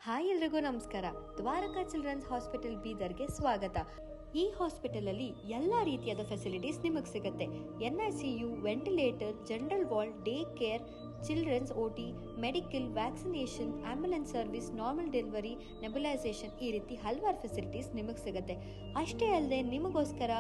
Hi ಎಲ್ರಿಗೂ ನಮಸ್ಕಾರ. Dwarka children's hospital ಬೀದರ್ಗೆ ಸ್ವಾಗತ. ಈ ಹಾಸ್ಪಿಟಲ್ ಅಲ್ಲಿ ಎಲ್ಲ ರೀತಿಯಾದ ಫೆಸಿಲಿಟೀಸ್ ನಿಮಗೆ ಸಿಗುತ್ತೆ. NICU, ventilator, general ward, day care, children's OT, medical, vaccination, ambulance service, normal delivery, nebulisation, ಈ ರೀತಿ ಹಲವಾರು ಫೆಸಿಲಿಟೀಸ್ ನಿಮಗೆ ಸಿಗುತ್ತೆ. ಅಷ್ಟೇ ಅಲ್ಲದೆ ನಿಮಗೋಸ್ಕರ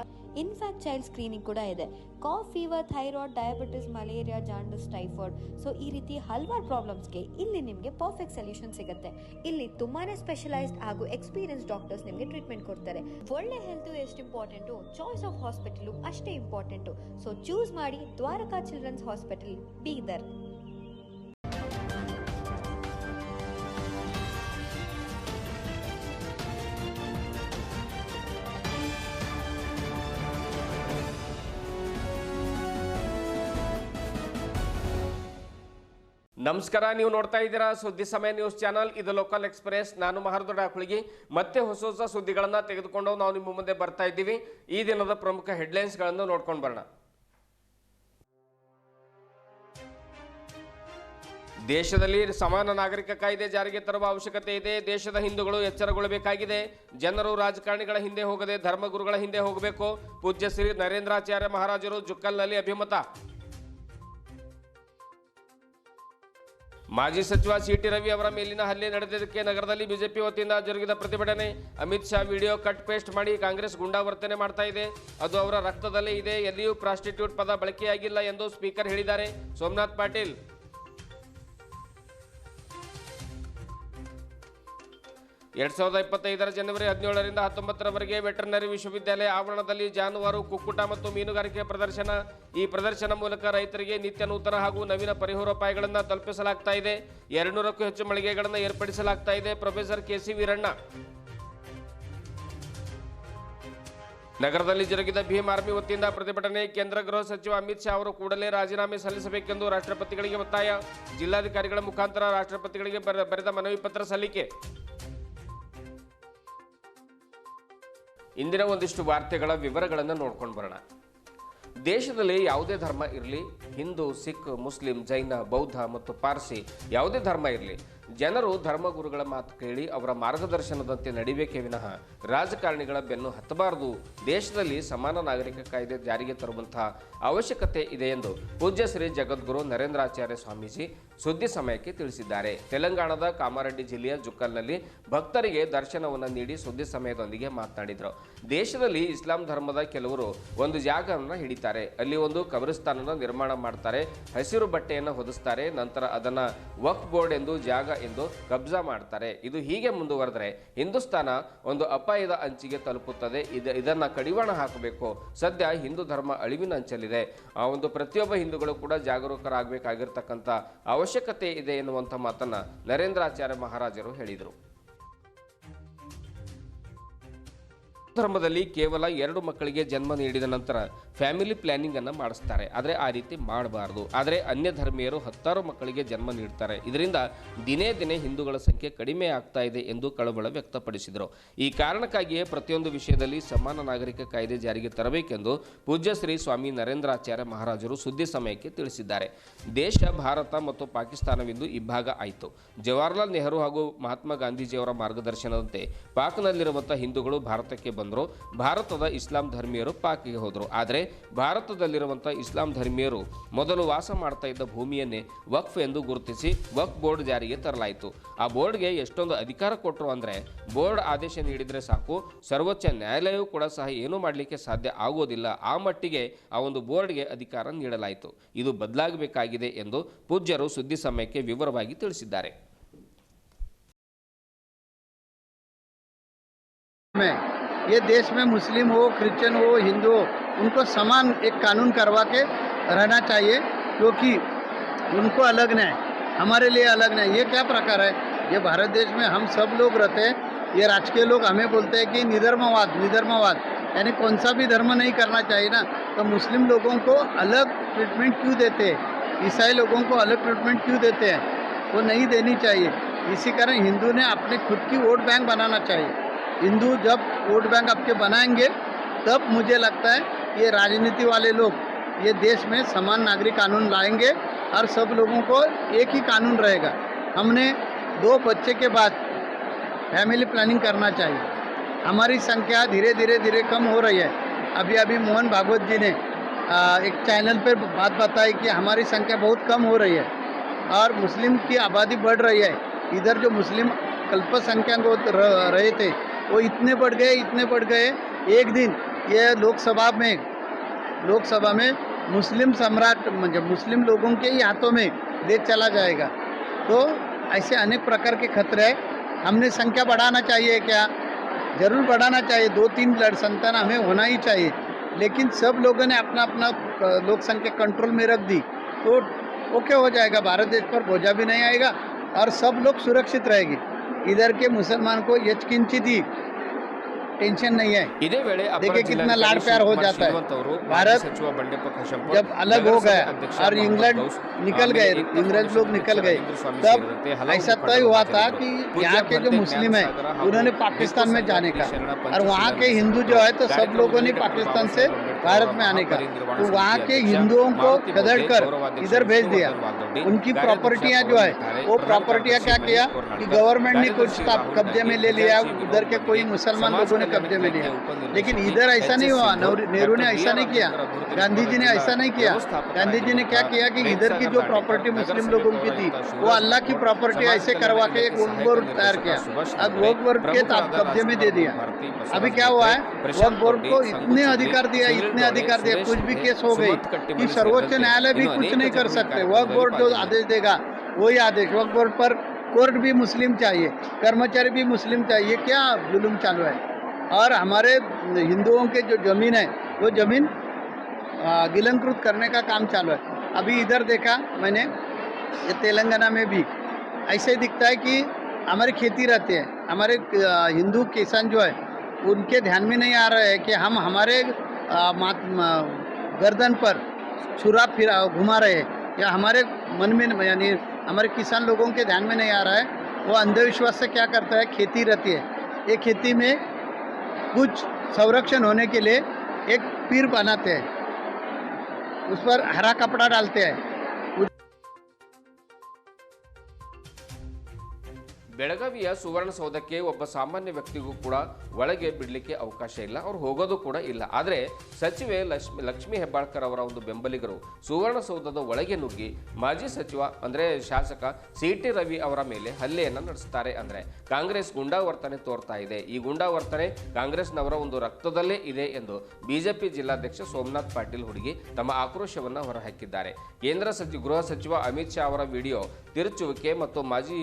ಇನ್ಫ್ಯಾಕ್ಟ್ ಚೈಲ್ಡ್ ಸ್ಕ್ರೀನಿಂಗ್ ಕೂಡ ಇದೆ. Cough, fever, thyroid, diabetes, malaria, jaundice, typhoid, so ಈ ರೀತಿ ಹಲವಾರು ಪ್ರಾಬ್ಲಮ್ಸ್ಗೆ ಇಲ್ಲಿ ನಿಮಗೆ ಪರ್ಫೆಕ್ಟ್ ಸೊಲ್ಯೂಷನ್ ಸಿಗುತ್ತೆ. ಇಲ್ಲಿ ತುಂಬಾನೇ ಸ್ಪೆಷಲೈಸ್ಡ್ ಹಾಗೂ ಎಕ್ಸ್ಪೀರಿಯನ್ಸ್ ಡಾಕ್ಟರ್ಸ್ ನಿಮಗೆ ಟ್ರೀಟ್ಮೆಂಟ್ ಕೊಡ್ತಾರೆ. ಒಳ್ಳೆ ಹೆಲ್ತ್ ಎಷ್ಟು ಇಂಪಾರ್ಟೆಂಟು, ಚಾಯ್ಸ್ ಆಫ್ ಹಾಸ್ಪಿಟಲ್ ಅಷ್ಟೇ ಇಂಪಾರ್ಟೆಂಟು. ಸೊ ಚೂಸ್ ಮಾಡಿ ದ್ವಾರಕಾ ಚಿಲ್ಡ್ರನ್ಸ್ ಹಾಸ್ಪಿಟಲ್ ಬೀದರ್. ನಮಸ್ಕಾರ, ನೀವು ನೋಡ್ತಾ ಇದ್ದೀರಾ ಸುದ್ದಿ ಸಮಯ ನ್ಯೂಸ್ ಚಾನಲ್. ಇದು ಲೋಕಲ್ ಎಕ್ಸ್ಪ್ರೆಸ್. ನಾನು ಮಹರ್ದೊಡ್ಡ ಹುಳಿಗಿ. ಮತ್ತೆ ಹೊಸ ಹೊಸ ಸುದ್ದಿಗಳನ್ನು ತೆಗೆದುಕೊಂಡು ನಾವು ನಿಮ್ಮ ಮುಂದೆ ಬರ್ತಾ ಇದ್ದೀವಿ. ಈ ದಿನದ ಪ್ರಮುಖ ಹೆಡ್ಲೈನ್ಸ್ಗಳನ್ನು ನೋಡ್ಕೊಂಡು ಬರೋಣ. ದೇಶದಲ್ಲಿ ಸಮಾನ ನಾಗರಿಕ ಕಾಯ್ದೆ ಜಾರಿಗೆ ತರುವ ಅವಶ್ಯಕತೆ ಇದೆ. ದೇಶದ ಹಿಂದೂಗಳು ಎಚ್ಚರಗೊಳ್ಳಬೇಕಾಗಿದೆ. ಜನರು ರಾಜಕಾರಣಿಗಳ ಹಿಂದೆ ಹೋಗದೆ ಧರ್ಮಗುರುಗಳ ಹಿಂದೆ ಹೋಗಬೇಕು. ಪೂಜ್ಯ ಶ್ರೀ ನರೇಂದ್ರಾಚಾರ್ಯ ಮಹಾರಾಜರು ಜುಕ್ಕಲ್ನಲ್ಲಿ ಅಭಿಮತ. ಮಾಜಿ ಸಚಿವ CT ರವಿ ಅವರ ಮೇಲಿನ ಹಲ್ಲೆ ನಡೆದಿದ್ದಕ್ಕೆ ನಗರದಲ್ಲಿ ಬಿಜೆಪಿ ವತಿಯಿಂದ ಜರುಗಿದ ಪ್ರತಿಭಟನೆ. Amit Shah video cut paste ಮಾಡಿ ಕಾಂಗ್ರೆಸ್ ಗುಂಡಾವರ್ತನೆ ಮಾಡ್ತಾ ಇದೆ, ಅದು ಅವರ ರಕ್ತದಲ್ಲೇ ಇದೆ, ಎಲ್ಲಿಯೂ ಪ್ರಾಸ್ಟಿಟ್ಯೂಟ್ ಪದ ಬಳಕೆಯಾಗಿಲ್ಲ ಎಂದು ಸ್ಪೀಕರ್ ಹೇಳಿದ್ದಾರೆ. ಸೋಮನಾಥ್ ಪಾಟೀಲ್. ಎರಡ್ 2025 ಜನವರಿ 17ರಿಂದ 19ರವರೆಗೆ ವೆಟರ್ನರಿ ವಿಶ್ವವಿದ್ಯಾಲಯ ಆವರಣದಲ್ಲಿ ಜಾನುವಾರು, ಕುಕ್ಕುಟ ಮತ್ತು ಮೀನುಗಾರಿಕೆ ಪ್ರದರ್ಶನ. ಈ ಪ್ರದರ್ಶನ ಮೂಲಕ ರೈತರಿಗೆ ನಿತ್ಯ ನೂತನ ಹಾಗೂ ನವೀನ ಪರಿಹಾರೋಪಾಯಗಳನ್ನು ತಲುಪಿಸಲಾಗ್ತಾ ಇದೆ. 200ಕ್ಕೂ ಹೆಚ್ಚು ಮಳಿಗೆಗಳನ್ನು ಏರ್ಪಡಿಸಲಾಗ್ತಾ ಇದೆ. Professor KC Veeranna. ನಗರದಲ್ಲಿ ಜರುಗಿದ ಭೀಮ್ ಆರ್ಮಿ ವತಿಯಿಂದ ಪ್ರತಿಭಟನೆ. ಕೇಂದ್ರ ಗೃಹ ಸಚಿವ ಅಮಿತ್ ಶಾ ಅವರು ಕೂಡಲೇ ರಾಜೀನಾಮೆ ಸಲ್ಲಿಸಬೇಕೆಂದು ರಾಷ್ಟ್ರಪತಿಗಳಿಗೆ ಒತ್ತಾಯ. ಜಿಲ್ಲಾಧಿಕಾರಿಗಳ ಮುಖಾಂತರ ರಾಷ್ಟ್ರಪತಿಗಳಿಗೆ ಬರೆದ ಮನವಿ ಪತ್ರ ಸಲ್ಲಿಕೆ. ಇಂದಿನ ಒಂದಿಷ್ಟು ವಾರ್ತೆಗಳ ವಿವರಗಳನ್ನು ನೋಡ್ಕೊಂಡು ಬರೋಣ. ದೇಶದಲ್ಲಿ ಯಾವುದೇ ಧರ್ಮ ಇರಲಿ, ಹಿಂದೂ, ಸಿಖ್, ಮುಸ್ಲಿಂ, ಜೈನ, ಬೌದ್ಧ ಮತ್ತು ಪಾರ್ಸಿ ಯಾವುದೇ ಧರ್ಮ ಇರಲಿ, ಜನರು ಧರ್ಮಗುರುಗಳ ಮಾತು ಕೇಳಿ ಅವರ ಮಾರ್ಗದರ್ಶನದಂತೆ ನಡಿಬೇಕೇ ವಿನಃ ರಾಜಕಾರಣಿಗಳ ಬೆನ್ನು ಹತ್ತಬಾರದು. ದೇಶದಲ್ಲಿ ಸಮಾನ ನಾಗರಿಕ ಕಾಯ್ದೆ ಜಾರಿಗೆ ತರುವಂತಹ ಅವಶ್ಯಕತೆ ಇದೆ ಎಂದು ಪೂಜ್ಯ ಶ್ರೀ ಜಗದ್ಗುರು ನರೇಂದ್ರಾಚಾರ್ಯ ಸ್ವಾಮೀಜಿ ಸುದ್ದಿ ಸಮಯಕ್ಕೆ ತಿಳಿಸಿದ್ದಾರೆ. ತೆಲಂಗಾಣದ ಕಾಮಾರೆಡ್ಡಿ ಜಿಲ್ಲೆಯ ಜುಕ್ಕಲ್ನಲ್ಲಿ ಭಕ್ತರಿಗೆ ದರ್ಶನವನ್ನು ನೀಡಿ ಸುದ್ದಿ ಸಮಯದೊಂದಿಗೆ ಮಾತನಾಡಿದರು. ದೇಶದಲ್ಲಿ ಇಸ್ಲಾಂ ಧರ್ಮದ ಕೆಲವರು ಒಂದು ಜಾಗವನ್ನು ಹಿಡಿತಾರೆ, ಅಲ್ಲಿ ಒಂದು ಕಬ್ರಿಸ್ತಾನನ ನಿರ್ಮಾಣ ಮಾಡ್ತಾರೆ, ಹಸಿರು ಬಟ್ಟೆಯನ್ನು ಹೊದಿಸ್ತಾರೆ, ನಂತರ ಅದನ್ನು ವಕ್ಫ್ ಬೋರ್ಡ್ ಎಂದು ಜಾಗ ಎಂದು ಕಬ್ಜಾ ಮಾಡ್ತಾರೆ. ಇದು ಹೀಗೆ ಮುಂದುವರೆದರೆ ಹಿಂದೂಸ್ತಾನ ಒಂದು ಅಪಾಯದ ಅಂಚಿಗೆ ತಲುಪುತ್ತದೆ. ಇದನ್ನ ಕಡಿವಾಣ ಹಾಕಬೇಕು. ಸದ್ಯ ಹಿಂದೂ ಧರ್ಮ ಅಳಿವಿನ ಅಂಚಲಿದೆ. ಆ ಒಂದು ಪ್ರತಿಯೊಬ್ಬ ಹಿಂದೂಗಳು ಕೂಡ ಜಾಗರೂಕರಾಗಬೇಕಾಗಿರ್ತಕ್ಕಂಥ ಅವಶ್ಯಕತೆ ಇದೆ ಎನ್ನುವಂಥ ಮಾತನ್ನ ನರೇಂದ್ರಾಚಾರ್ಯ ಮಹಾರಾಜರು ಹೇಳಿದರು. ಧರ್ಮದಲ್ಲಿ ಕೇವಲ 2 ಮಕ್ಕಳಿಗೆ ಜನ್ಮ ನೀಡಿದ ನಂತರ ಫ್ಯಾಮಿಲಿ ಪ್ಲಾನಿಂಗ್ ಅನ್ನು ಮಾಡಿಸ್ತಾರೆ, ಆದರೆ ಆ ರೀತಿ ಮಾಡಬಾರದು. ಆದರೆ ಅನ್ಯ ಧರ್ಮೀಯರು 10 ಮಕ್ಕಳಿಗೆ ಜನ್ಮ ನೀಡ್ತಾರೆ. ಇದರಿಂದ ದಿನೇ ದಿನೇ ಹಿಂದೂಗಳ ಸಂಖ್ಯೆ ಕಡಿಮೆ ಆಗ್ತಾ ಇದೆ ಎಂದು ಕಳವಳ ವ್ಯಕ್ತಪಡಿಸಿದರು. ಈ ಕಾರಣಕ್ಕಾಗಿಯೇ ಪ್ರತಿಯೊಂದು ವಿಷಯದಲ್ಲಿ ಸಮಾನ ನಾಗರಿಕ ಕಾಯ್ದೆ ಜಾರಿಗೆ ತರಬೇಕೆಂದು ಪೂಜ್ಯ ಶ್ರೀ ಸ್ವಾಮಿ ನರೇಂದ್ರಾಚಾರ್ಯ ಮಹಾರಾಜರು ಸುದ್ದಿ ಸಮಯಕ್ಕೆ ತಿಳಿಸಿದ್ದಾರೆ. ದೇಶ ಭಾರತ ಮತ್ತು ಪಾಕಿಸ್ತಾನವೆಂದು ಇಬ್ಬಾಗ ಆಯಿತು. ಜವಾಹರ್ಲಾಲ್ ನೆಹರು ಹಾಗೂ ಮಹಾತ್ಮ ಗಾಂಧೀಜಿಯವರ ಮಾರ್ಗದರ್ಶನದಂತೆ ಪಾಕ್ನಲ್ಲಿರುವಂತಹ ಹಿಂದೂಗಳು ಭಾರತಕ್ಕೆ ಬಂದರು. ಭಾರತದ ಇಸ್ಲಾಂ ಧರ್ಮೀಯರು ಪಾಕ್ಗೆ ಹೋದರು. ಆದರೆ ಭಾರತದಲ್ಲಿರುವಂಥ ಇಸ್ಲಾಂ ಧರ್ಮೀಯರು ಮೊದಲು ವಾಸ ಮಾಡ್ತಾ ಇದ್ದ ಭೂಮಿಯನ್ನೇ ವಕ್ಫ್ ಎಂದು ಗುರುತಿಸಿ ವಕ್ಫ್ ಬೋರ್ಡ್ ಜಾರಿಗೆ ತರಲಾಯಿತು. ಆ ಬೋರ್ಡ್ಗೆ ಎಷ್ಟೊಂದು ಅಧಿಕಾರ ಕೊಟ್ಟರು ಅಂದರೆ, ಬೋರ್ಡ್ ಆದೇಶ ನೀಡಿದರೆ ಸಾಕು, ಸರ್ವೋಚ್ಚ ನ್ಯಾಯಾಲಯವೂ ಕೂಡ ಸಹ ಏನೂ ಮಾಡಲಿಕ್ಕೆ ಸಾಧ್ಯ ಆಗೋದಿಲ್ಲ. ಆ ಮಟ್ಟಿಗೆ ಆ ಒಂದು ಬೋರ್ಡ್ಗೆ ಅಧಿಕಾರ ನೀಡಲಾಯಿತು. ಇದು ಬದಲಾಗಬೇಕಾಗಿದೆ ಎಂದು ಪೂಜ್ಯರು ಸುದ್ದಿ ಸಮಯಕ್ಕೆ ವಿವರವಾಗಿ ತಿಳಿಸಿದ್ದಾರೆ. ये देश में मुस्लिम हो, क्रिश्चियन हो, हिंदू हो, उनको समान एक कानून करवा के रहना चाहिए, क्योंकि उनको अलग नहीं, हमारे लिए अलग नहीं. ये क्या प्रकार है? ये भारत देश में हम सब लोग रहते हैं. ये राजकीय लोग हमें बोलते हैं कि निधर्मवाद यानी कौन सा भी धर्म नहीं करना चाहिए ना. तो मुस्लिम लोगों को अलग ट्रीटमेंट क्यों देते हैं, ईसाई लोगों को अलग ट्रीटमेंट क्यों देते हैं? वो नहीं देनी चाहिए. इसी कारण हिंदू ने अपने खुद की वोट बैंक बनाना चाहिए. हिंदू जब वोट बैंक आपके बनाएंगे तब मुझे लगता है ये राजनीति वाले लोग ये देश में समान नागरिक कानून लाएंगे और सब लोगों को एक ही कानून रहेगा. हमने 2 बच्चे के बाद फैमिली प्लानिंग करना चाहिए। हमारी संख्या धीरे धीरे कम हो रही है। अभी अभी मोहन भागवत जी ने एक चैनल पर बात बताई कि हमारी संख्या बहुत कम हो रही है और मुस्लिम की आबादी बढ़ रही है। इधर जो मुस्लिम अल्पसंख्यक रहे थे वो इतने बढ़ गए। एक दिन ये लोकसभा में मुस्लिम सम्राट मतलब मुस्लिम लोगों के ही हाथों में देश चला जाएगा। तो ऐसे अनेक प्रकार के खतरे हैं। हमने संख्या बढ़ाना चाहिए क्या? ज़रूर बढ़ाना चाहिए, 2-3 संतान हमें होना ही चाहिए, लेकिन सब लोगों ने अपना अपना लोक संख्या कंट्रोल में रख दी तो ओके हो जाएगा। भारत देश पर बोझा भी नहीं आएगा और सब लोग सुरक्षित रहेगी। इधर के मुसलमान को यचकिंचित ही टेंशन नहीं है। ಇದೇ ವೇಳೆ देखिए कितना लाड़ प्यार हो जाता है। भारत जब अलग हो गया और इंग्लैंड निकल गए, अंग्रेज लोग निकल गए, तब ऐसा तय हुआ था कि यहाँ के जो मुस्लिम है उन्होंने पाकिस्तान में जाने का और वहाँ के हिंदू जो है तो सब लोगों ने पाकिस्तान से भारत में आने का। तो वहाँ के हिंदुओं को खदेड़ कर इधर भेज दिया। उनकी प्रॉपर्टियाँ जो है वो प्रॉपर्टियाँ क्या किया कि गवर्नमेंट ने कुछ कब्जे में ले लिया, उधर के कोई मुसलमान लोगों ने कब्जे में लिया। लेकिन इधर ऐसा नहीं हुआ। नेहरू ने ऐसा नहीं किया, गांधी जी ने ऐसा नहीं किया। गांधी जी ने क्या किया कि इधर की जो प्रॉपर्टी मुस्लिम लोगों की थी वो अल्लाह की प्रॉपर्टी ऐसे करवा के एक वक्फ बोर्ड तैयार किया। अब वक्फ बोर्ड के कब्जे में दे दिया। अभी क्या हुआ है, वक्फ बोर्ड को इतने अधिकार दिया, कुछ भी केस हो गई कि सर्वोच्च न्यायालय भी कुछ नहीं कर सकते। वक्फ बोर्ड जो आदेश देगा वही आदेश। वक्फ बोर्ड पर कोर्ट भी मुस्लिम चाहिए, कर्मचारी भी मुस्लिम चाहिए। क्या जुल्म चालू है। और हमारे हिंदुओं के जो ज़मीन है वो ज़मीन गिलंकृत करने का काम चालू है। अभी इधर देखा मैंने, ये तेलंगाना में भी ऐसे ही दिखता है कि हमारी खेती रहती है, हमारे हिंदू किसान जो है उनके ध्यान में नहीं आ रहा है कि हम हमारे गर्दन पर छुरा फिरा घुमा रहे हैं, या हमारे मन में यानी हमारे किसान लोगों के ध्यान में नहीं आ रहा है। वो अंधविश्वास से क्या करता है, खेती रहती है, एक खेती में कुछ संरक्षण होने के लिए एक पीर बनाते हैं, उस पर हरा कपड़ा डालते हैं। ಬೆಳಗಾವಿಯ ಸುವರ್ಣಸೌಧಕ್ಕೆ ಒಬ್ಬ ಸಾಮಾನ್ಯ ವ್ಯಕ್ತಿಗೂ ಕೂಡ ಒಳಗೆ ಬಿಡಲಿಕ್ಕೆ ಅವಕಾಶ ಇಲ್ಲ, ಅವ್ರು ಹೋಗೋದು ಕೂಡ ಇಲ್ಲ. ಆದರೆ ಸಚಿವೆ ಲಕ್ಷ್ಮೀ ಹೆಬ್ಬಾಳ್ಕರ್ ಅವರ ಒಂದು ಬೆಂಬಲಿಗರು ಸುವರ್ಣಸೌಧದ ಒಳಗೆ ನುಗ್ಗಿ ಮಾಜಿ ಸಚಿವ ಅಂದರೆ ಶಾಸಕ ಸಿ.ಟಿ. ರವಿ ಅವರ ಮೇಲೆ ಹಲ್ಲೆಯನ್ನು ನಡೆಸ್ತಾರೆ. ಅಂದರೆ ಕಾಂಗ್ರೆಸ್ ಗುಂಡಾವರ್ತನೆ ತೋರ್ತಾ ಇದೆ, ಈ ಗುಂಡಾವರ್ತನೆ ಕಾಂಗ್ರೆಸ್ನವರ ಒಂದು ರಕ್ತದಲ್ಲೇ ಇದೆ ಎಂದು ಬಿಜೆಪಿ ಜಿಲ್ಲಾಧ್ಯಕ್ಷ ಸೋಮನಾಥ್ ಪಾಟೀಲ್ ಹುಡುಗಿ ತಮ್ಮ ಆಕ್ರೋಶವನ್ನು ಹೊರಹಾಕಿದ್ದಾರೆ. ಕೇಂದ್ರ ಗೃಹ ಸಚಿವ ಅಮಿತ್ ಶಾ ಅವರ ವಿಡಿಯೋ ತಿರುಚುವಿಕೆ ಮತ್ತು ಮಾಜಿ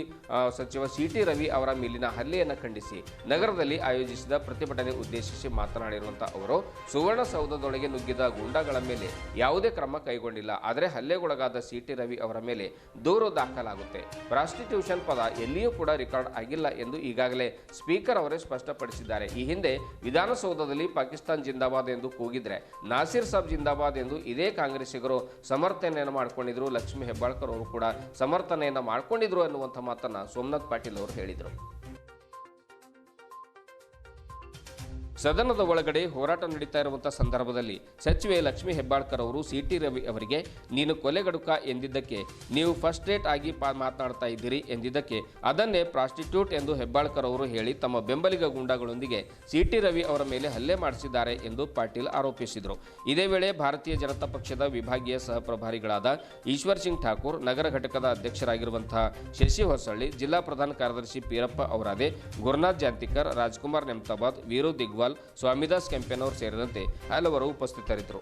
ಸಚಿವ ಸಿ.ಟಿ. ರವಿ ಅವರ ಮೇಲಿನ ಹಲ್ಲೆಯನ್ನು ಖಂಡಿಸಿ ನಗರದಲ್ಲಿ ಆಯೋಜಿಸಿದ ಪ್ರತಿಭಟನೆ ಉದ್ದೇಶಿಸಿ ಮಾತನಾಡಿರುವಂತಹ ಅವರು, ಸುವರ್ಣಸೌಧದೊಳಗೆ ನುಗ್ಗಿದ ಗೂಂಡಾಗಳ ಮೇಲೆ ಯಾವುದೇ ಕ್ರಮ ಕೈಗೊಂಡಿಲ್ಲ, ಆದರೆ ಹಲ್ಲೆಗೊಳಗಾದ ಸಿ.ಟಿ. ರವಿ ಅವರ ಮೇಲೆ ದೂರು ದಾಖಲಾಗುತ್ತೆ. ಪ್ರಾಸ್ಟಿಟ್ಯೂಷನ್ ಪದ ಎಲ್ಲಿಯೂ ಕೂಡ ರೆಕಾರ್ಡ್ ಆಗಿಲ್ಲ ಎಂದು ಈಗಾಗಲೇ ಸ್ಪೀಕರ್ ಅವರೇ ಸ್ಪಷ್ಟಪಡಿಸಿದ್ದಾರೆ. ಈ ಹಿಂದೆ ವಿಧಾನಸೌಧದಲ್ಲಿ ಪಾಕಿಸ್ತಾನ್ ಜಿಂದಾಬಾದ್ ಎಂದು ಕೂಗಿದ್ರೆ ನಾಸಿರ್ ಸಾಬ್ ಜಿಂದಾಬಾದ್ ಎಂದು ಇದೇ ಕಾಂಗ್ರೆಸ್ಸಿಗರು ಸಮರ್ಥನೆಯನ್ನು ಮಾಡಿಕೊಂಡಿದ್ರು. ಲಕ್ಷ್ಮೀ ಹೆಬ್ಬಾಳ್ಕರ್ ಅವರು ಕೂಡ ಸಮರ್ಥನೆಯನ್ನು ಮಾಡಿಕೊಂಡಿದ್ರು ಅನ್ನುವಂಥ ಮಾತನ್ನ ಸೋಮನಾಥ್ ಪಾಟೀಲ್ ಅವರು ಹೇಳಿದರು. ಸದನದ ಒಳಗಡೆ ಹೋರಾಟ ನಡೀತಾ ಇರುವಂತಹ ಸಂದರ್ಭದಲ್ಲಿ ಸಚಿವೆ ಲಕ್ಷ್ಮೀ ಹೆಬ್ಬಾಳ್ಕರ್ ಅವರು ಸಿ.ಟಿ. ರವಿ ಅವರಿಗೆ ನೀನು ಕೊಲೆಗಡುಕ ಎಂದಿದ್ದಕ್ಕೆ, ನೀವು ಫಸ್ಟ್ ರೇಟ್ ಆಗಿ ಮಾತನಾಡ್ತಾ ಇದ್ದೀರಿ ಎಂದಿದ್ದಕ್ಕೆ ಅದನ್ನೇ ಪ್ರಾಸ್ಟಿಟ್ಯೂಟ್ ಎಂದು ಹೆಬ್ಬಾಳ್ಕರ್ ಅವರು ಹೇಳಿ ತಮ್ಮ ಬೆಂಬಲಿಗ ಗುಂಡಾಗಳೊಂದಿಗೆ ಸಿ.ಟಿ. ರವಿ ಅವರ ಮೇಲೆ ಹಲ್ಲೆ ಮಾಡಿಸಿದ್ದಾರೆ ಎಂದು ಪಾಟೀಲ್ ಆರೋಪಿಸಿದರು. ಇದೇ ವೇಳೆ ಭಾರತೀಯ ಜನತಾ ಪಕ್ಷದ ವಿಭಾಗೀಯ ಸಹ ಪ್ರಭಾರಿಗಳಾದ ಈಶ್ವರ್ ಸಿಂಗ್ ಠಾಕೂರ್, ನಗರ ಘಟಕದ ಅಧ್ಯಕ್ಷರಾಗಿರುವಂತಹ ಶಶಿ ಹೊಸಳ್ಳಿ, ಜಿಲ್ಲಾ ಪ್ರಧಾನ ಕಾರ್ಯದರ್ಶಿ ಪೀರಪ್ಪ ಅವರಾದೆ, ಗುರುನಾಥ್ ಜಾಂತಿಕರ್, ರಾಜ್ಕುಮಾರ್ ನೆಮ್ತಾಬಾದ್, ವೀರು ದಿಗ್ವಾಲ್, ಸ್ವಾಮಿದಾಸ್ ಕೆಂಪೇನವರು ಸೇರಿದಂತೆ ಹಲವರು ಉಪಸ್ಥಿತರಿದ್ದರು.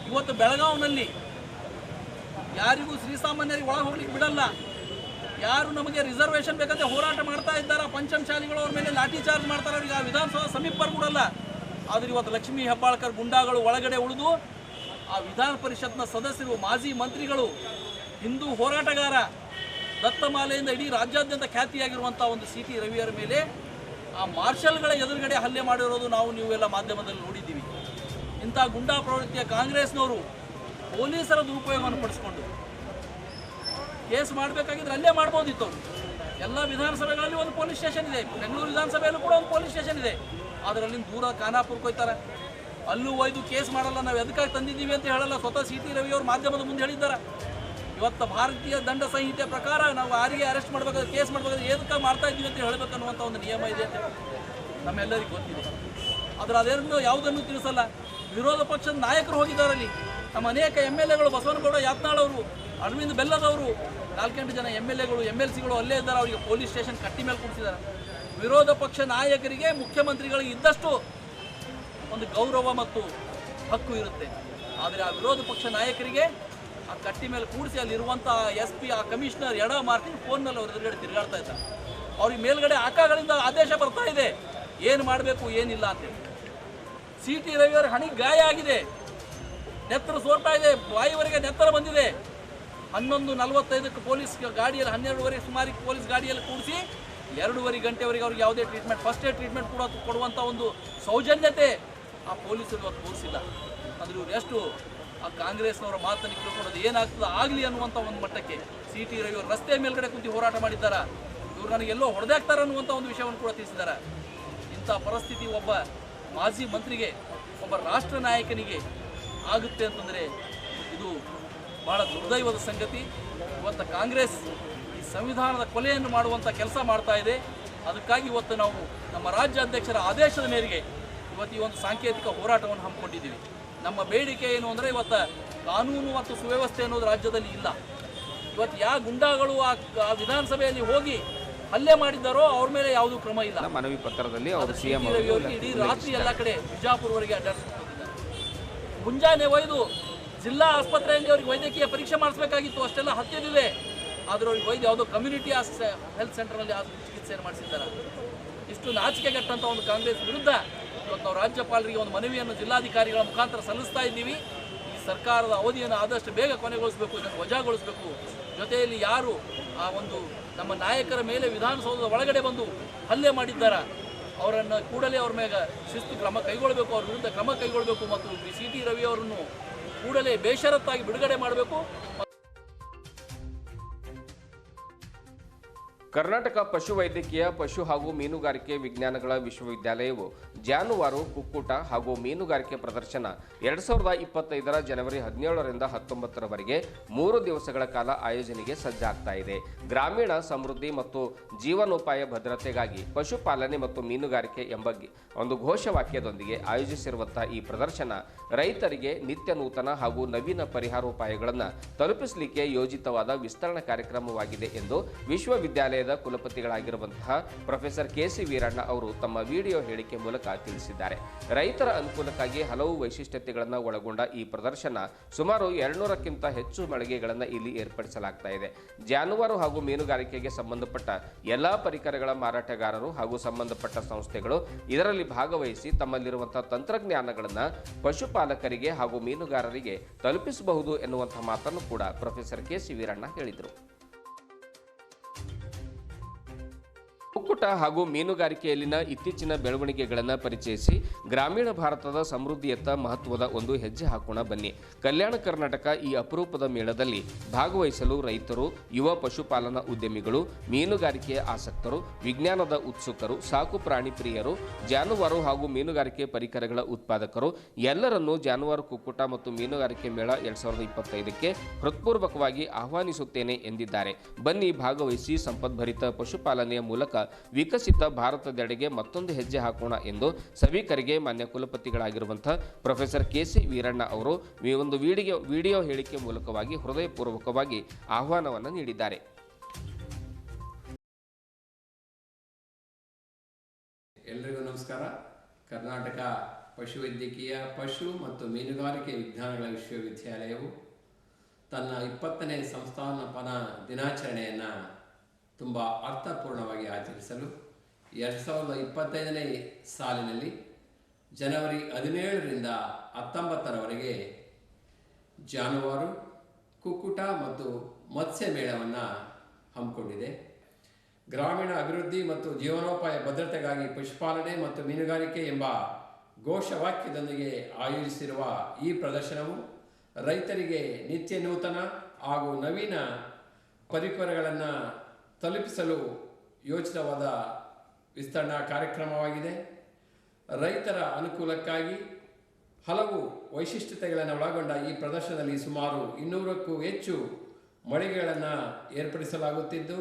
ಇವತ್ತು ಬೆಳಗಾವಿನಲ್ಲಿ ಯಾರಿಗೂ ಶ್ರೀಸಾಮಾನ್ಯರಿಗೆ ಒಳಗೆ ಹೋಗ್ಲಿಕ್ಕೆ ಬಿಡಲ್ಲ. ಯಾರು ನಮಗೆ ರಿಸರ್ವೇಷನ್ ಬೇಕಂತ ಹೋರಾಟ ಮಾಡ್ತಾ ಇದ್ದಾರೆ, ಪಂಚಮಶಾಲಿಗಳು ಅವ್ರ ಮೇಲೆ ಲಾಠಿ ಚಾರ್ಜ್ ಮಾಡ್ತಾರೆ, ಅವ್ರಿಗೆ ಆ ವಿಧಾನಸಭಾ ಸಮೀಪ ಬರ್ಬಿಡಲ್ಲ. ಆದ್ರೆ ಇವತ್ತು ಲಕ್ಷ್ಮೀ ಹೆಬ್ಬಾಳ್ಕರ್ ಗುಂಡಾಗಳು ಒಳಗಡೆ ಉಳಿದು ಆ ವಿಧಾನ ಪರಿಷತ್ನ ಸದಸ್ಯರು, ಮಾಜಿ ಮಂತ್ರಿಗಳು, ಹಿಂದೂ ಹೋರಾಟಗಾರ, ದತ್ತಮಾಲೆಯಿಂದ ಇಡೀ ರಾಜ್ಯಾದ್ಯಂತ ಖ್ಯಾತಿಯಾಗಿರುವಂಥ ಒಂದು ಸಿ.ಟಿ. ರವಿಯವರ ಮೇಲೆ ಆ ಮಾರ್ಷಲ್ಗಳ ಎದುರುಗಡೆ ಹಲ್ಲೆ ಮಾಡಿರೋದು ನಾವು ನೀವೆಲ್ಲ ಮಾಧ್ಯಮದಲ್ಲಿ ನೋಡಿದ್ದೀವಿ. ಇಂಥ ಗುಂಡಾ ಪ್ರವೃತ್ತಿಯ ಕಾಂಗ್ರೆಸ್ನವರು ಪೊಲೀಸರ ದುರುಪಯೋಗವನ್ನು ಪಡಿಸ್ಕೊಂಡು ಕೇಸ್ ಮಾಡಬೇಕಾಗಿದ್ರೆ ಅಲ್ಲೇ ಮಾಡ್ಬೋದಿತ್ತು. ಅವರು ಎಲ್ಲ ವಿಧಾನಸಭೆಗಳಲ್ಲಿ ಒಂದು ಪೊಲೀಸ್ ಸ್ಟೇಷನ್ ಇದೆ, ಬೆಂಗಳೂರು ವಿಧಾನಸಭೆಯಲ್ಲೂ ಕೂಡ ಒಂದು ಪೊಲೀಸ್ ಸ್ಟೇಷನ್ ಇದೆ. ಆದರೆ ಅಲ್ಲಿಂದ ದೂರ ಖಾನಾಪುರಕ್ಕೆ ಹೋಗ್ತಾರೆ, ಅಲ್ಲೂ ಒಯ್ದು ಕೇಸ್ ಮಾಡಲ್ಲ, ನಾವು ಎದಕ್ಕಾಗಿ ತಂದಿದ್ದೀವಿ ಅಂತ ಹೇಳಲ್ಲ. ಸ್ವತಃ ಸಿ.ಟಿ. ರವಿಯವರು ಮಾಧ್ಯಮದ ಮುಂದೆ ಹೇಳಿದ್ದಾರೆ. ಇವತ್ತು ಭಾರತೀಯ ದಂಡ ಸಂಹಿತೆ ಪ್ರಕಾರ ನಾವು ಯಾರಿಗೆ ಅರೆಸ್ಟ್ ಮಾಡಬೇಕಾದ್ರೆ ಕೇಸ್ ಮಾಡಬೇಕಾದ್ರೆ ಏನಕ್ಕೆ ಮಾಡ್ತಾ ಇದ್ದೀವಿ ಅಂತ ಹೇಳಬೇಕನ್ನುವಂಥ ಒಂದು ನಿಯಮ ಇದೆ ಅಂತ ನಮ್ಮೆಲ್ಲರಿಗೂ ಗೊತ್ತಿದೆ. ಆದರೆ ಅದೇನು ಯಾವುದನ್ನು ತಿಳಿಸಲ್ಲ. ವಿರೋಧ ಪಕ್ಷದ ನಾಯಕರು ಹೋಗಿದ್ದಾರಲ್ಲಿ. ನಮ್ಮ ಅನೇಕ MLAಗಳು, ಬಸವನಗೌಡ ಯಾತ್ನಾಳ್ ಅವರು, ಅರವಿಂದ್ ಬೆಲ್ಲದವರು, 4 ಜನ MLAಗಳು MLCಗಳು ಅಲ್ಲೇ ಇದ್ದಾರೆ. ಅವರಿಗೆ ಪೊಲೀಸ್ ಸ್ಟೇಷನ್ ಕಟ್ಟಿ ಮೇಲೆ ಕೂಡಿಸಿದ್ದಾರೆ. ವಿರೋಧ ಪಕ್ಷ ನಾಯಕರಿಗೆ ಮುಖ್ಯಮಂತ್ರಿಗಳಿಗೆ ಇದ್ದಷ್ಟು ಒಂದು ಗೌರವ ಮತ್ತು ಹಕ್ಕು ಇರುತ್ತೆ. ಆದರೆ ಆ ವಿರೋಧ ಪಕ್ಷ ನಾಯಕರಿಗೆ ಆ ಕಟ್ಟಿ ಮೇಲೆ ಕೂಡಿಸಿ ಅಲ್ಲಿರುವಂಥ SP, ಆ ಕಮಿಷನರ್ ಎಡ ಮಾರ್ಟಿನ್ ಫೋನ್ನಲ್ಲಿ ಅವ್ರ ಎದುರುಗಡೆ ತಿರುಗಾಡ್ತಾ ಇದ್ದಾರೆ. ಅವ್ರಿಗೆ ಮೇಲ್ಗಡೆ ಆಕಾಗಳಿಂದ ಆದೇಶ ಬರ್ತಾ ಇದೆ ಏನು ಮಾಡಬೇಕು ಏನಿಲ್ಲ ಅಂತೇಳಿ. CT ರವಿಯವರ ಹಣಿಗೆ ಗಾಯ ಆಗಿದೆ, ನೆತ್ತರ ಸೋರ್ತಾ ಇದೆ, ಬಾಯಿವರೆಗೆ ನೆತ್ತರ ಬಂದಿದೆ. 11:45 ಪೊಲೀಸ್ ಗಾಡಿಯಲ್ಲಿ 12:30 ಸುಮಾರಿಗೆ ಪೊಲೀಸ್ ಗಾಡಿಯಲ್ಲಿ ಕೂಡಿಸಿ 2.5 ಗಂಟೆವರೆಗೆ ಅವ್ರಿಗೆ ಯಾವುದೇ ಟ್ರೀಟ್ಮೆಂಟ್, ಫಸ್ಟ್ ಏಡ್ ಟ್ರೀಟ್ಮೆಂಟ್ ಕೊಡುವಂಥ ಒಂದು ಸೌಜನ್ಯತೆ ಆ ಪೊಲೀಸರು ಇವತ್ತು ತೋರಿಸಿಲ್ಲ. ಅಂದರೆ ಇವರು ಎಷ್ಟು ಆ ಕಾಂಗ್ರೆಸ್ನವರ ಮಾತನ್ನು ಕೇಳ್ಕೊಳ್ಳೋದು ಏನಾಗ್ತದೆ ಆಗಲಿ ಅನ್ನುವಂಥ ಒಂದು ಮಟ್ಟಕ್ಕೆ CT ರವಿಯವರು ರಸ್ತೆ ಮೇಲ್ಗಡೆ ಕುಂತು ಹೋರಾಟ ಮಾಡಿದ್ದಾರೆ. ಇವರು ನನಗೆಲ್ಲೋ ಹೊಡೆದಾಕ್ತಾರೆ ಅನ್ನುವಂಥ ಒಂದು ವಿಷಯವನ್ನು ಕೂಡ ತಿಳಿಸಿದ್ದಾರೆ. ಇಂಥ ಪರಿಸ್ಥಿತಿ ಒಬ್ಬ ಮಾಜಿ ಮಂತ್ರಿಗೆ, ಒಬ್ಬ ರಾಷ್ಟ್ರ ನಾಯಕನಿಗೆ ಆಗುತ್ತೆ ಅಂತಂದರೆ ಇದು ಭಾಳ ದುರ್ದೈವದ ಸಂಗತಿ. ಇವತ್ತು ಕಾಂಗ್ರೆಸ್ ಈ ಸಂವಿಧಾನದ ಕೊಲೆಯನ್ನು ಮಾಡುವಂಥ ಕೆಲಸ ಮಾಡ್ತಾ ಇದೆ. ಅದಕ್ಕಾಗಿ ಇವತ್ತು ನಾವು ನಮ್ಮ ರಾಜ್ಯಾಧ್ಯಕ್ಷರ ಆದೇಶದ ಮೇರೆಗೆ ಇವತ್ತು ಈ ಒಂದು ಸಾಂಕೇತಿಕ ಹೋರಾಟವನ್ನು ಹಮ್ಮಿಕೊಂಡಿದ್ದೀವಿ. ನಮ್ಮ ಬೇಡಿಕೆ ಏನು ಅಂದರೆ ಇವತ್ತು ಕಾನೂನು ಮತ್ತು ಸುವ್ಯವಸ್ಥೆ ಅನ್ನೋದು ರಾಜ್ಯದಲ್ಲಿ ಇಲ್ಲ. ಇವತ್ತು ಯಾವ ಗುಂಡಾಗಳು ಆ ವಿಧಾನಸಭೆಯಲ್ಲಿ ಹೋಗಿ ಹಲ್ಲೆ ಮಾಡಿದ್ದಾರೋ ಅವ್ರ ಮೇಲೆ ಯಾವುದೂ ಕ್ರಮ ಇಲ್ಲ. ಮನವಿ ಪತ್ರದಲ್ಲಿ ಇಡೀ ರಾತ್ರಿ ಎಲ್ಲ ಕಡೆ ಬಿಜಾಪುರವರೆಗೆ ಅಡ್ಡಾಡಿಸ್ಕೊಂಡಿದ್ದಾರೆ. ಮುಂಜಾನೆ ಒಯ್ದು ಜಿಲ್ಲಾ ಆಸ್ಪತ್ರೆಯಲ್ಲಿ ಅವ್ರಿಗೆ ವೈದ್ಯಕೀಯ ಪರೀಕ್ಷೆ ಮಾಡಿಸಬೇಕಾಗಿತ್ತು, ಅಷ್ಟೆಲ್ಲ ಹತ್ತಿರಲಿದೆ. ಆದರೆ ಅವ್ರಿಗೆ ವೈದ್ಯ ಯಾವುದೋ ಕಮ್ಯುನಿಟಿ ಹೆಲ್ತ್ ಸೆಂಟರ್ನಲ್ಲಿ ಚಿಕಿತ್ಸೆಯನ್ನು ಮಾಡಿಸಿದ್ದಾರೆ. ಇಷ್ಟು ನಾಚಿಕೆಗೆಟ್ಟಂಥ ಒಂದು ಕಾಂಗ್ರೆಸ್ ವಿರುದ್ಧ ಇವತ್ತು ನಾವು ರಾಜ್ಯಪಾಲರಿಗೆ ಒಂದು ಮನವಿಯನ್ನು ಜಿಲ್ಲಾಧಿಕಾರಿಗಳ ಮುಖಾಂತರ ಸಲ್ಲಿಸ್ತಾ ಇದ್ದೀವಿ. ಈ ಸರ್ಕಾರದ ಅವಧಿಯನ್ನು ಆದಷ್ಟು ಬೇಗ ಕೊನೆಗೊಳಿಸಬೇಕು, ಇದನ್ನು ವಜಾಗೊಳಿಸಬೇಕು. ಜೊತೆಯಲ್ಲಿ ಯಾರು ಆ ಒಂದು ನಮ್ಮ ನಾಯಕರ ಮೇಲೆ ವಿಧಾನಸೌಧದ ಒಳಗಡೆ ಬಂದು ಹಲ್ಲೆ ಮಾಡಿದ್ದಾರೆ ಅವರನ್ನು ಕೂಡಲೇ ಅವ್ರ ಮೇಲೆ ಶಿಸ್ತು ಕ್ರಮ ಕೈಗೊಳ್ಳಬೇಕು, ಅವ್ರ ವಿರುದ್ಧ ಕ್ರಮ ಕೈಗೊಳ್ಳಬೇಕು ಮತ್ತು CT ರವಿ ಅವರನ್ನು ಕೂಡಲೇ ಬೇಷರತ್ತಾಗಿ ಬಿಡುಗಡೆ ಮಾಡಬೇಕು. ಕರ್ನಾಟಕ ಪಶುವೈದ್ಯಕೀಯ ಪಶು ಹಾಗೂ ಮೀನುಗಾರಿಕೆ ವಿಜ್ಞಾನಗಳ ವಿಶ್ವವಿದ್ಯಾಲಯವು ಜಾನುವಾರು, ಕುಕ್ಕುಟ ಹಾಗೂ ಮೀನುಗಾರಿಕೆ ಪ್ರದರ್ಶನ 2025 ಜನವರಿ 17ರಿಂದ 19ರವರೆಗೆ 3 ದಿವಸಗಳ ಕಾಲ ಆಯೋಜನೆಗೆ ಸಜ್ಜಾಗ್ತಾ ಇದೆ. ಗ್ರಾಮೀಣ ಸಮೃದ್ಧಿ ಮತ್ತು ಜೀವನೋಪಾಯ ಭದ್ರತೆಗಾಗಿ ಪಶುಪಾಲನೆ ಮತ್ತು ಮೀನುಗಾರಿಕೆ ಎಂಬ ಒಂದು ಘೋಷವಾಕ್ಯದೊಂದಿಗೆ ಆಯೋಜಿಸಿರುವಂತಹ ಈ ಪ್ರದರ್ಶನ ರೈತರಿಗೆ ನಿತ್ಯ ನೂತನ ಹಾಗೂ ನವೀನ ಪರಿಹಾರೋಪಾಯಗಳನ್ನು ತಲುಪಿಸಲಿಕ್ಕೆ ಯೋಜಿತವಾದ ವಿಸ್ತರಣಾ ಕಾರ್ಯಕ್ರಮವಾಗಿದೆ ಎಂದು ವಿಶ್ವವಿದ್ಯಾಲಯದ ಕುಲಪತಿಗಳಾಗಿರುವಂತಹ ಪ್ರೊಫೆಸರ್ KC ವೀರಣ್ಣ ಅವರು ತಮ್ಮ ವಿಡಿಯೋ ಹೇಳಿಕೆ ಮೂಲಕ ತಿಳಿಸಿದ್ದಾರೆ. ರೈತರ ಅನುಕೂಲಕ್ಕಾಗಿ ಹಲವು ವೈಶಿಷ್ಟ್ಯತೆಗಳನ್ನು ಒಳಗೊಂಡ ಈ ಪ್ರದರ್ಶನ ಸುಮಾರು 200ಕ್ಕಿಂತ ಹೆಚ್ಚು ಮಳಿಗೆಗಳನ್ನು ಇಲ್ಲಿ ಏರ್ಪಡಿಸಲಾಗ್ತಾ ಇದೆ. ಜಾನುವಾರು ಹಾಗೂ ಮೀನುಗಾರಿಕೆಗೆ ಸಂಬಂಧಪಟ್ಟ ಎಲ್ಲಾ ಪರಿಕರಗಳ ಮಾರಾಟಗಾರರು ಹಾಗೂ ಸಂಬಂಧಪಟ್ಟ ಸಂಸ್ಥೆಗಳು ಇದರಲ್ಲಿ ಭಾಗವಹಿಸಿ ತಮ್ಮಲ್ಲಿರುವಂತಹ ತಂತ್ರಜ್ಞಾನಗಳನ್ನು ಪಶುಪಾಲಕರಿಗೆ ಹಾಗೂ ಮೀನುಗಾರರಿಗೆ ತಲುಪಿಸಬಹುದು ಎನ್ನುವಂತಹ ಮಾತನ್ನು ಕೂಡ ಪ್ರೊಫೆಸರ್ KC ವೀರಣ್ಣ ಹೇಳಿದರು. ಕುಕ್ಕುಟ ಹಾಗೂ ಮೀನುಗಾರಿಕೆಯಲ್ಲಿನ ಇತ್ತೀಚಿನ ಬೆಳವಣಿಗೆಗಳನ್ನು ಪರಿಚಯಿಸಿ ಗ್ರಾಮೀಣ ಭಾರತದ ಸಮೃದ್ಧಿಯತ್ತ ಮಹತ್ವದ ಒಂದು ಹೆಜ್ಜೆ ಹಾಕೋಣ ಬನ್ನಿ. ಕಲ್ಯಾಣ ಕರ್ನಾಟಕ ಈ ಅಪರೂಪದ ಮೇಳದಲ್ಲಿ ಭಾಗವಹಿಸಲು ರೈತರು, ಯುವ ಪಶುಪಾಲನಾ ಉದ್ಯಮಿಗಳು, ಮೀನುಗಾರಿಕೆಯ ಆಸಕ್ತರು, ವಿಜ್ಞಾನದ ಉತ್ಸುಕರು, ಸಾಕು ಪ್ರಾಣಿ ಪ್ರಿಯರು, ಜಾನುವಾರು ಹಾಗೂ ಮೀನುಗಾರಿಕೆ ಪರಿಕರಗಳ ಉತ್ಪಾದಕರು ಎಲ್ಲರನ್ನೂ ಜಾನುವಾರು, ಕುಕ್ಕುಟ ಮತ್ತು ಮೀನುಗಾರಿಕೆ ಮೇಳ 2025ಕ್ಕೆ ಹೃತ್ಪೂರ್ವಕವಾಗಿ ಆಹ್ವಾನಿಸುತ್ತೇನೆ ಎಂದಿದ್ದಾರೆ. ಬನ್ನಿ ಭಾಗವಹಿಸಿ ಸಂಪದ್ಭರಿತ ಪಶುಪಾಲನೆಯ ಮೂಲಕ ವಿಕಸಿತ ಭಾರತದೆಡೆಗೆ ಮತ್ತೊಂದು ಹೆಜ್ಜೆ ಹಾಕೋಣ ಎಂದು ಸಭಿಕರಿಗೆ ಮಾನ್ಯ ಕುಲಪತಿಗಳಾಗಿರುವಂತಹ ಪ್ರೊಫೆಸರ್ KC ವೀರಣ್ಣ ಅವರು ಈ ಒಂದು ವಿಡಿಯೋ ಹೇಳಿಕೆ ಮೂಲಕವಾಗಿ ಹೃದಯಪೂರ್ವಕವಾಗಿ ಆಹ್ವಾನವನ್ನು ನೀಡಿದ್ದಾರೆ. ಎಲ್ರಿಗೂ ನಮಸ್ಕಾರ. ಕರ್ನಾಟಕ ಪಶುವೈದ್ಯಕೀಯ ಪಶು ಮತ್ತು ಮೀನುಗಾರಿಕೆ ವಿಜ್ಞಾನಗಳ ವಿಶ್ವವಿದ್ಯಾಲಯವು ತನ್ನ 20ನೇ ಸಂಸ್ಥಾಪನಾ ದಿನಾಚರಣೆಯನ್ನು ತುಂಬ ಅರ್ಥಪೂರ್ಣವಾಗಿ ಆಚರಿಸಲು 2025ನೇ ಸಾಲಿನಲ್ಲಿ ಜನವರಿ 17ರಿಂದ 19ರವರೆಗೆ ಜಾನುವಾರು, ಕುಕ್ಕುಟ ಮತ್ತು ಮತ್ಸ್ಯ ಮೇಳವನ್ನು ಹಮ್ಮಿಕೊಂಡಿದೆ. ಗ್ರಾಮೀಣ ಅಭಿವೃದ್ಧಿ ಮತ್ತು ಜೀವನೋಪಾಯ ಭದ್ರತೆಗಾಗಿ ಪಶುಪಾಲನೆ ಮತ್ತು ಮೀನುಗಾರಿಕೆ ಎಂಬ ಘೋಷವಾಕ್ಯದೊಂದಿಗೆ ಆಯೋಜಿಸಿರುವ ಈ ಪ್ರದರ್ಶನವು ರೈತರಿಗೆ ನಿತ್ಯ ನೂತನ ಹಾಗೂ ನವೀನ ಪರಿಕರಗಳನ್ನು ತಲುಪಿಸಲು ಯೋಜಿತವಾದ ವಿಸ್ತರಣಾ ಕಾರ್ಯಕ್ರಮವಾಗಿದೆ. ರೈತರ ಅನುಕೂಲಕ್ಕಾಗಿ ಹಲವು ವೈಶಿಷ್ಟ್ಯತೆಗಳನ್ನು ಒಳಗೊಂಡ ಈ ಪ್ರದರ್ಶನದಲ್ಲಿ ಸುಮಾರು 200ಕ್ಕೂ ಹೆಚ್ಚು ಮಳಿಗೆಗಳನ್ನು ಏರ್ಪಡಿಸಲಾಗುತ್ತಿದ್ದು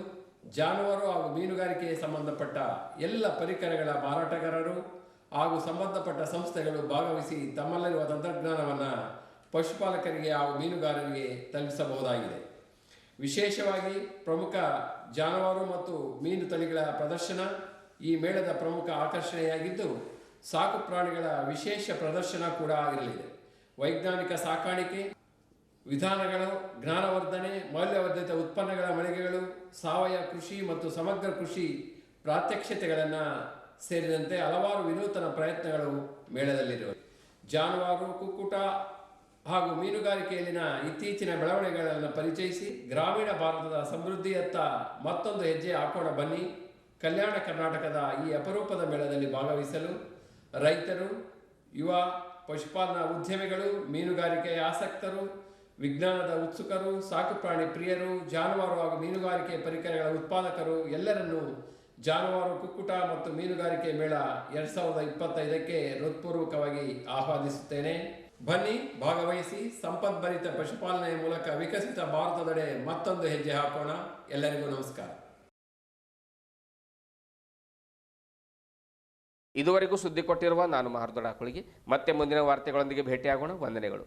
ಜಾನುವಾರು ಹಾಗೂ ಮೀನುಗಾರಿಕೆಗೆ ಸಂಬಂಧಪಟ್ಟ ಎಲ್ಲ ಪರಿಕರಗಳ ಮಾರಾಟಗಾರರು ಹಾಗೂ ಸಂಬಂಧಪಟ್ಟ ಸಂಸ್ಥೆಗಳು ಭಾಗವಹಿಸಿ ತಮ್ಮಲ್ಲಿರುವ ತಂತ್ರಜ್ಞಾನವನ್ನು ಪಶುಪಾಲಕರಿಗೆ ಹಾಗೂ ಮೀನುಗಾರರಿಗೆ ತಲುಪಿಸಬಹುದಾಗಿದೆ. ವಿಶೇಷವಾಗಿ ಪ್ರಮುಖ ಜಾನುವಾರು ಮತ್ತು ಮೀನು ತಳಿಗಳ ಪ್ರದರ್ಶನ ಈ ಮೇಳದ ಪ್ರಮುಖ ಆಕರ್ಷಣೆಯಾಗಿದ್ದು, ಸಾಕು ಪ್ರಾಣಿಗಳ ವಿಶೇಷ ಪ್ರದರ್ಶನ ಕೂಡ ಇರಲಿದೆ. ವೈಜ್ಞಾನಿಕ ಸಾಕಾಣಿಕೆ ವಿಧಾನಗಳು, ಜ್ಞಾನವರ್ಧನೆ, ಮೌಲ್ಯವರ್ಧಿತ ಉತ್ಪನ್ನಗಳ ಮಳಿಗೆಗಳು, ಸಾವಯವ ಕೃಷಿ ಮತ್ತು ಸಮಗ್ರ ಕೃಷಿ ಪ್ರಾತ್ಯಕ್ಷಿತೆಗಳನ್ನು ಸೇರಿದಂತೆ ಹಲವಾರು ವಿನೂತನ ಪ್ರಯತ್ನಗಳು ಮೇಳದಲ್ಲಿರುತ್ತವೆ. ಜಾನುವಾರು, ಕುಕ್ಕುಟ ಹಾಗೂ ಮೀನುಗಾರಿಕೆಯಲ್ಲಿನ ಇತ್ತೀಚಿನ ಬೆಳವಣಿಗೆಗಳನ್ನು ಪರಿಚಯಿಸಿ ಗ್ರಾಮೀಣ ಭಾರತದ ಸಮೃದ್ಧಿಯತ್ತ ಮತ್ತೊಂದು ಹೆಜ್ಜೆ ಹಾಕೋಣ ಬನ್ನಿ. ಕಲ್ಯಾಣ ಕರ್ನಾಟಕದ ಈ ಅಪರೂಪದ ಮೇಳದಲ್ಲಿ ಭಾಗವಹಿಸಲು ರೈತರು, ಯುವ ಪಶುಪಾಲನಾ ಉದ್ಯಮಿಗಳು, ಮೀನುಗಾರಿಕೆಯ ಆಸಕ್ತರು, ವಿಜ್ಞಾನದ ಉತ್ಸುಕರು, ಸಾಕುಪ್ರಾಣಿ ಪ್ರಿಯರು, ಜಾನುವಾರು ಹಾಗೂ ಮೀನುಗಾರಿಕೆ ಪರಿಕರಗಳ ಉತ್ಪಾದಕರು ಎಲ್ಲರನ್ನೂ ಜಾನುವಾರು, ಕುಕ್ಕುಟ ಮತ್ತು ಮೀನುಗಾರಿಕೆ ಮೇಳ 2025ಕ್ಕೆ ಹೃತ್ಪೂರ್ವಕವಾಗಿ ಆಹ್ವಾನಿಸುತ್ತೇನೆ. ಬನ್ನಿ, ಭಾಗವಹಿಸಿ ಸಂಪದ್ಭರಿತ ಪಶುಪಾಲನೆಯ ಮೂಲಕ ವಿಕಸಿತ ಭಾರತದೆಡೆ ಮತ್ತೊಂದು ಹೆಜ್ಜೆ ಹಾಕೋಣ. ಎಲ್ಲರಿಗೂ ನಮಸ್ಕಾರ. ಇದುವರೆಗೂ ಸುದ್ದಿ ಕೊಟ್ಟಿರುವ ನಾನು ಮಹರ್ದೊಡ ಕುಳಿಗೆ. ಮತ್ತೆ ಮುಂದಿನ ವಾರ್ತೆಗಳೊಂದಿಗೆ ಭೇಟಿಯಾಗೋಣ. ವಂದನೆಗಳು.